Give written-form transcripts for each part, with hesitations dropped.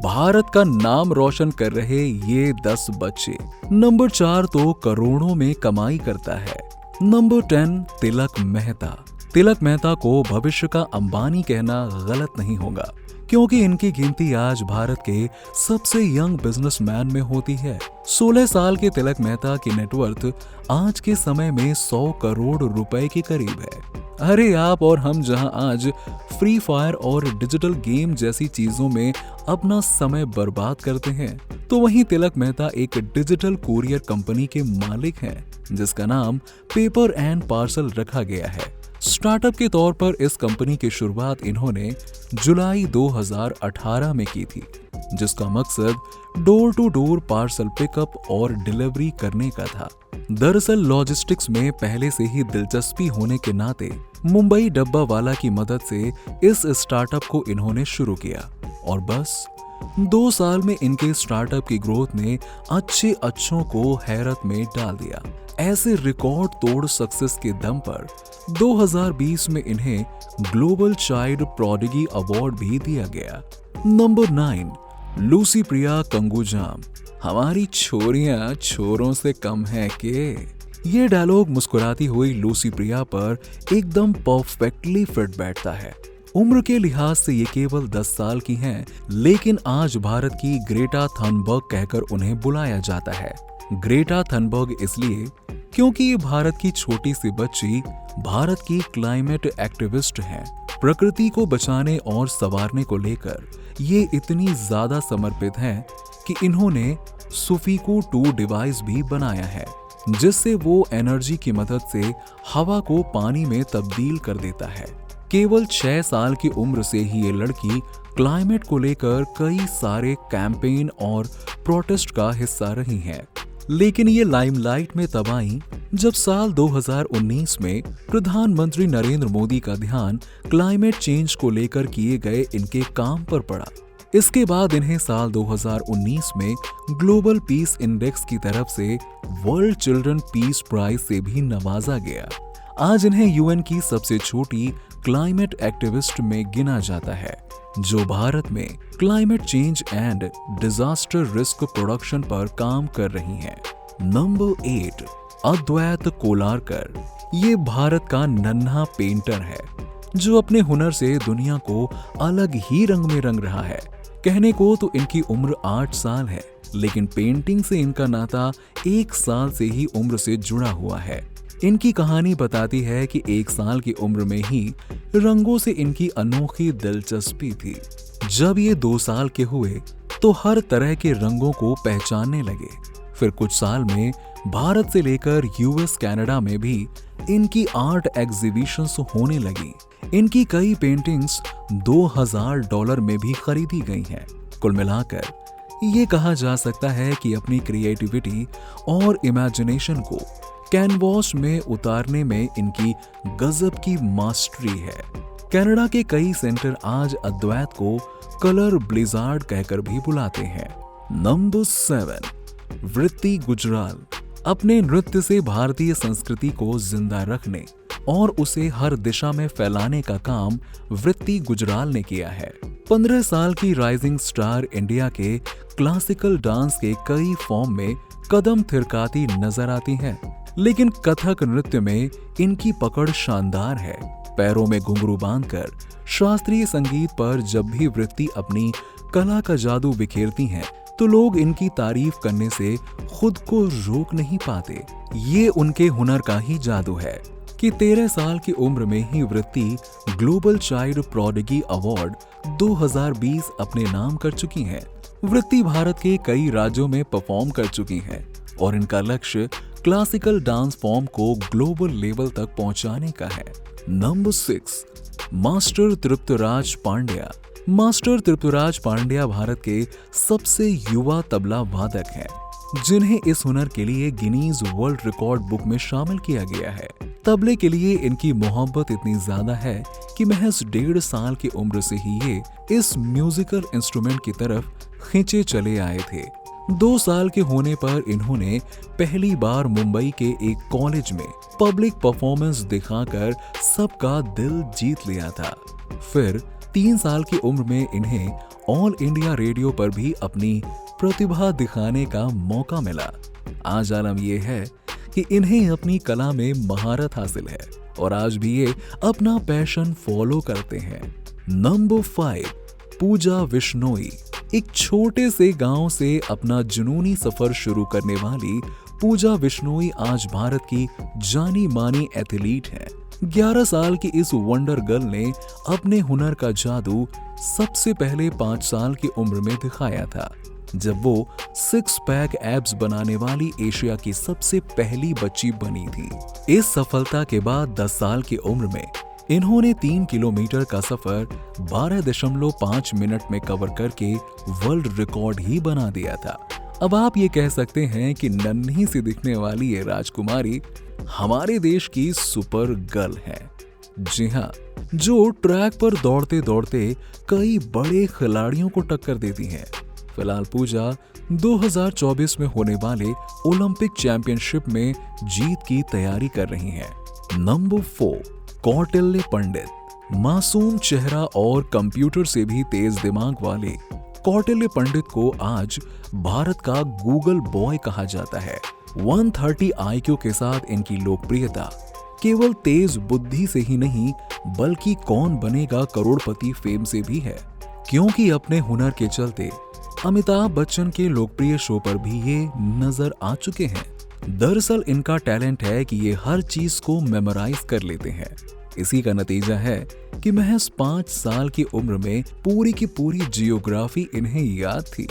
भारत का नाम रोशन कर रहे ये 10 बच्चे। नंबर 4 तो करोड़ों में कमाई करता है। नंबर 10 तिलक मेहता। तिलक मेहता को भविष्य का अंबानी कहना गलत नहीं होगा, क्योंकि इनकी गिनती आज भारत के सबसे यंग बिजनेसमैन में होती है। 16 साल के तिलक मेहता की नेटवर्थ आज के समय में 100 करोड़ रुपए के करीब है। अरे आप और हम जहां आज फ्री फायर और डिजिटल गेम जैसी चीजों में अपना समय बर्बाद करते हैं, तो वहीं तिलक मेहता एक डिजिटल कुरियर कंपनी के मालिक हैं, जिसका नाम पेपर एंड पार्सल रखा गया है। स्टार्टअप के तौर पर इस कंपनी की शुरुआत इन्होंने जुलाई 2018 में की थी, जिसका मकसद door to door parcel pickup और डिलीवरी करने का था। दरअसल लॉजिस्टिक्स में पहले से ही दिलचस्पी होने के नाते मुंबई डब्बा वाला की मदद से इस स्टार्टअप को इन्होंने शुरू किया और बस 2 साल में इनके स्टार्टअप की ग्रोथ ने अच्छों को हैरत में डाल दिया। ऐसे रिकॉर्ड तोड़ सक्सेस के दम पर 2020 में इन्हें ग्लोबल चाइल्ड प्रोडिगी अवार्ड भी दिया गया। नंबर 9 लूसी प्रिया कंगूजाम। हमारी छोरियां छोरों से कम है के? ये डायलॉग मुस्कुराती हुई लूसी प्रिया पर एकदम परफेक्टली फिट बैठता है। उम्र के लिहाज से ये केवल 10 साल की हैं, लेकिन आज भारत की ग्रेटा थनबर्ग कहकर उन्हें बुलाया जाता है। ग्रेटा थनबर्ग इसलिए क्योंकि ये भारत की छोटी सी बच्ची भारत की क्लाइमेट एक्टिविस्ट हैं। प्रकृति को बचाने और संवारने को लेकर ये इतनी ज्यादा समर्पित हैं कि इन्होंने सुफीको 2 डिवाइस भी बनाया है, जिससे वो एनर्जी की मदद से हवा को पानी में तब्दील कर देता है। केवल 6 साल की उम्र से ही ये लड़की क्लाइमेट को लेकर कई सारे कैंपेन और प्रोटेस्ट का हिस्सा रही हैं। लेकिन ये लाइमलाइट में तब आई जब साल 2019 में प्रधानमंत्री नरेंद्र मोदी का ध्यान क्लाइमेट चेंज को लेकर किए गए इनके काम पर पड़ा। इसके बाद इन्हें साल 2019 में ग्लोबल पीस इंडेक्स की तरफ से वर्ल्ड चिल्ड्रन पीस प्राइज से भी नवाजा गया। आज इन्हें यूएन की सबसे छोटी क्लाइमेट एक्टिविस्ट में गिना जाता है, जो भारत में climate change and disaster risk production पर काम कर रही हैं। नंबर 8 अद्वैत कोलारकर। ये भारत का नन्हा पेंटर है, जो अपने हुनर से दुनिया को अलग ही रंग में रंग रहा है। कहने को तो इनकी उम्र 8 साल है, लेकिन पेंटिंग से इनका नाता 1 साल से ही उम्र से जुड़ा हुआ है। इनकी कहानी बताती है कि 1 साल की उम्र में ही रंगों से इनकी अनोखी दिलचस्पी थी। जब ये 2 साल के हुए तो हर तरह के रंगों को पहचानने लगे। फिर कुछ साल में भारत से लेकर यूएस कनाडा में भी इनकी आर्ट एग्जीबिशंस होने लगी। इनकी कई पेंटिंग्स $2000 में भी खरीदी गई हैं। कुल मिलाकर ये कहा जा सकता है कि अपनी क्रिएटिविटी और इमेजिनेशन को कैनवास में उतारने में इनकी गजब की मास्टरी है। कनाडा के कई सेंटर आज अद्वैत को कलर ब्लिजार्ड कहकर भी बुलाते हैं। नंबर 7 वृत्ति गुजराल। अपने नृत्य से भारतीय संस्कृति को जिंदा रखने और उसे हर दिशा में फैलाने का काम वृत्ति गुजराल ने किया है। 15 साल की राइजिंग स्टार इंडिया के क्लासिकल डांस के कई फॉर्म में कदम थिरकाती नजर आती हैं, लेकिन कथक नृत्य में इनकी पकड़ शानदार है। पैरों में घुंघरू बांधकर शास्त्रीय संगीत पर जब भी वृत्ति अपनी कला का जादू बिखेरती हैं, तो लोग इनकी तारीफ करने से खुद को रोक नहीं पाते। ये उनके हुनर का ही जादू है कि 13 साल की उम्र में ही वृत्ति ग्लोबल चाइल्ड प्रोडिगी अवार्ड 2020 अपने नाम कर चुकी हैं। वृत्ति भारत के कई राज्यों में परफॉर्म कर चुकी हैं और इनका लक्ष्य क्लासिकल डांस फॉर्म को ग्लोबल लेवल तक पहुंचाने का है। Number 6 master Triptraj Pandya. Master Triptraj Pandya Bharat के सबसे युवा तबला वादक हैं, जिन्हें इस हुनर के लिए गिनीज वर्ल्ड रिकॉर्ड बुक में शामिल किया गया है। तबले के लिए इनकी मोहब्बत इतनी ज्यादा है कि महज 1.5 साल की उम्र से ही ये इस म्यूजिकल इंस्ट्रूमेंट की तरफ खींचे चले आए थे। 2 साल के होने पर इन्होंने पहली बार मुंबई के एक कॉलेज में पब्लिक परफॉर्मेंस दिखाकर सबका दिल जीत लिया था। फिर 3 साल की उम्र में इन्हें ऑल इंडिया रेडियो पर भी अपनी प्रतिभा दिखाने का मौका मिला। आज आलम यह है कि इन्हें अपनी कला में महारत हासिल है और आज भी ये अपना पैशन फॉलो करते हैं। नंबर 5, पूजा बिश्नोई। एक छोटे से गांव से अपना जुनूनी सफर शुरू करने वाली पूजा बिश्नोई आज भारत की जानी मानी एथलीट हैं। 11 साल की इस वंडर गर्ल ने अपने हुनर का जादू सबसे पहले 5 साल की उम्र में दिखाया था, जब वो 6 पैक एब्स बनाने वाली एशिया की सबसे पहली बच्ची बनी थी। इस सफलता के बाद 10 साल की उम्र में इन्होंने 3 किलोमीटर का सफर 12.5 मिनट में कवर करके वर्ल्ड रिकॉर्ड ही बना दिया था। अब आप ये कह सकते हैं कि नन्ही सी दिखने वाली ये राजकुमारी हमारे देश की सुपर गर्ल है। जी हाँ, जो ट्रैक पर दौड़ते दौड़ते कई बड़े खिलाड़ियों को टक्कर देती हैं। फिलहाल पूजा 2024 में होने वाले ओलंपिक चैंपियनशिप में जीत की तैयारी कर रही हैं। नंबर 4, कौटिल्य पंडित। मासूम चेहरा और कंप्यूटर से भी तेज दिमाग वाले कौटिल्य पंडित को आज भारत का गूगल बॉय कहा जाता है। 130 IQ के साथ इनकी लोकप्रियता केवल तेज बुद्धि से ही नहीं बल्कि कौन बनेगा करोड़पति फेम से भी है, क्योंकि अपने हुनर के चलते अमिताभ बच्चन के लोकप्रिय शो पर भी ये नजर आ चुके हैं। दरअसल इनका टैलेंट है कि ये हर चीज को मेमोराइज कर लेते हैं। इसी का नतीजा है कि महज 5 साल की उम्र में पूरी की पूरी जियोग्राफी इन्हें याद थी।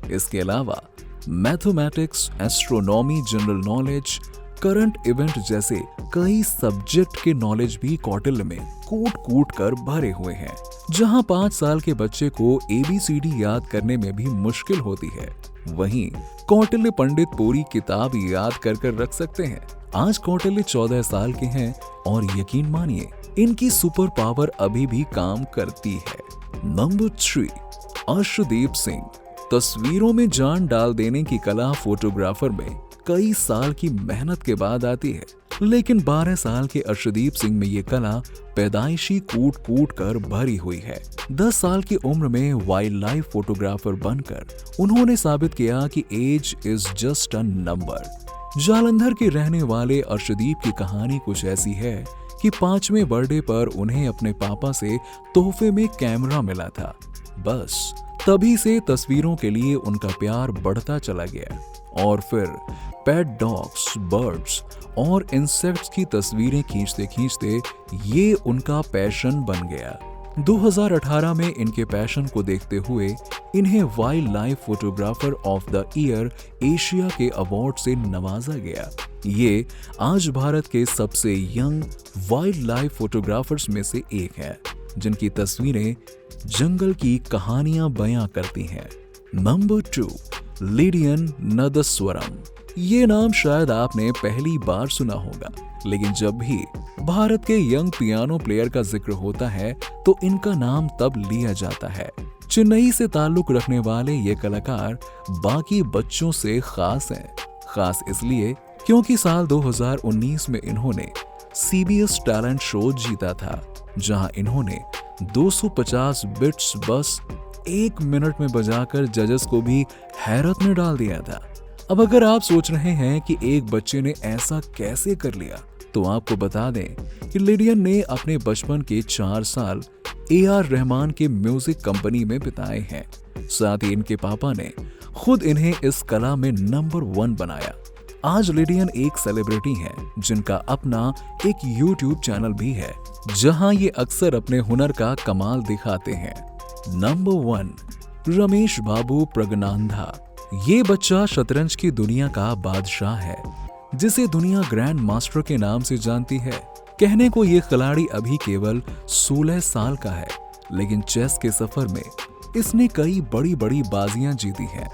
इसके अलावा mathematics, astronomy, general knowledge, current event जैसे कई सब्जेक्ट के नॉलेज भी कौटिल्य में कूट कर भरे हुए हैं। जहां 5 साल के बच्चे को ABCD याद करने में भी मुश्किल होती है, वहीं कौटिल्य पंडित पूरी किताब याद कर रख सकते हैं। आज कौटिल्य 14 साल के हैं और यकीन मानिए इनकी सुपर पावर अभी भी काम करती है। नंबर 3, अर्शदीप सिंह। तस्वीरों में जान डाल देने की कला फोटोग्राफर में कई साल की मेहनत के बाद आती है, लेकिन 12 साल के अर्शदीप सिंह में ये कला पैदाइशी कूट कर भरी हुई है। 10 साल की उम्र में वाइल्ड लाइफ फोटोग्राफर बनकर उन्होंने साबित किया कि age is just a number. Jalandhar के रहने वाले अर्शदीप की कहानी कुछ ऐसी है कि 5वें बर्थडे पर उन्हें अपने पापा से तोहफे में कैमरा मिला था। बस तभी से तस्वीरों के लिए उनका प्यार बढ़ता चला गया और फिर पेट डॉग्स, बर्ड्स और इंसेक्ट्स की तस्वीरें खींचते ये उनका पैशन बन गया। 2018 में इनके पैशन को देखते हुए इन्हें wild life photographer of the year Asia के अवार्ड से नवाजा गया। ये आज भारत के सबसे यंग वाइल्ड लाइफ फोटोग्राफर्स में से एक है, जिनकी तस्वीरें जंगल की कहानियां बयां करती हैं। नंबर 2, लिडियन नदस्वरम। ये नाम शायद आपने पहली बार सुना होगा, लेकिन जब भी भारत के यंग पियानो प्लेयर का जिक्र होता है तो इनका नाम तब लिया जाता है। चेन्नई से ताल्लुक रखने वाले ये कलाकार बाकी बच्चों से खास हैं। खास इसलिए क्योंकि साल 2019 में इन्होंने CBS टैलेंट शो जीता था, जहां इन्होंने 250 बिट्स बस 1 मिनट में बजाकर जजेस को भी हैरत में डाल दिया था। अब अगर आप सोच रहे हैं कि एक बच्चे ने ऐसा कैसे कर लिया, तो आपको बता दें कि लिडियन ने अपने बचपन के 4 साल AR रहमान के म्यूजिक कंपनी में बिताए हैं। साथ ही इनके पापा ने खुद इन्हें इस कला में नंबर 1 बनाया। आज लिडियन एक सेलिब्रिटी हैं, जिनका अपना एक YouTube चैनल भी है, जहां ये अक्सर अपने हुनर का कमाल दिखाते हैं। नंबर 1, रमेश बाबू प्रगनांधा। ये बच्चा शतरंज की दुनिया का बादशाह है, जिसे दुनिया ग्रैंड मास्टर के नाम से जानती है। कहने को ये खिलाड़ी अभी केवल 16 साल का है, लेकिन चेस के सफर में इसने कई बड़ी बाजियां जीती हैं।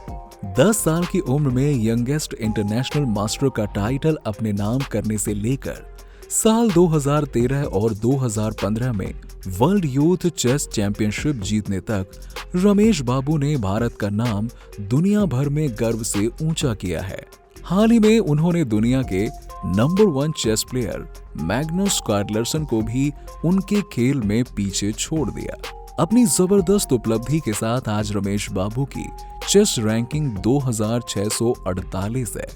10 साल की उम्र में यंगेस्ट इंटरनेशनल मास्टर का टाइटल अपने नाम करने से लेकर साल 2013 और 2015 में वर्ल्ड यूथ चेस चैंपियनशिप जीतने तक रमेश बाबू ने भारत का नाम दुनिया भर में गर्व से ऊंचा किया है। हाल ही में उन्होंने दुनिया के number 1 chess player Magnus Carlsen को भी उनके खेल में पीछे छोड़ दिया। अपनी जबरदस्त उपलब्धि के साथ आज रमेश बाबू की चेस रैंकिंग 2648 है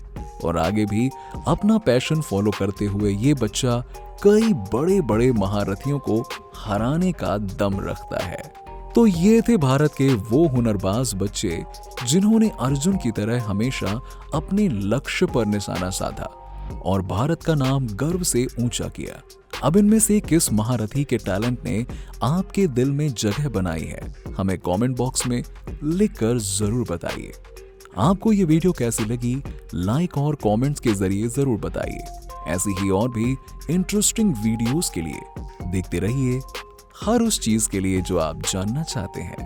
और आगे भी अपना पैशन फॉलो करते हुए ये बच्चा कई बड़े बड़े महारथियों को हराने का दम रखता है। तो ये थे भारत के वो हुनरबाज बच्चे जिन्होंने अर्जुन की तरह हमेशा अपने लक्ष्य पर निशाना साधा और भारत का नाम गर्व से ऊंचा किया। अब इनमें से किस महारथी के टैलेंट ने आपके दिल में जगह बनाई है, हमें कमेंट बॉक्स में लिखकर जरूर बताइए। आपको ये वीडियो कैसी लगी, लाइक और कमेंट्स के जरिए जरूर बताइए। ऐसी ही और भी इंटरेस्टिंग वीडियोस के लिए देखते रहिए हर उस चीज के लिए जो आप जानना चाहते हैं।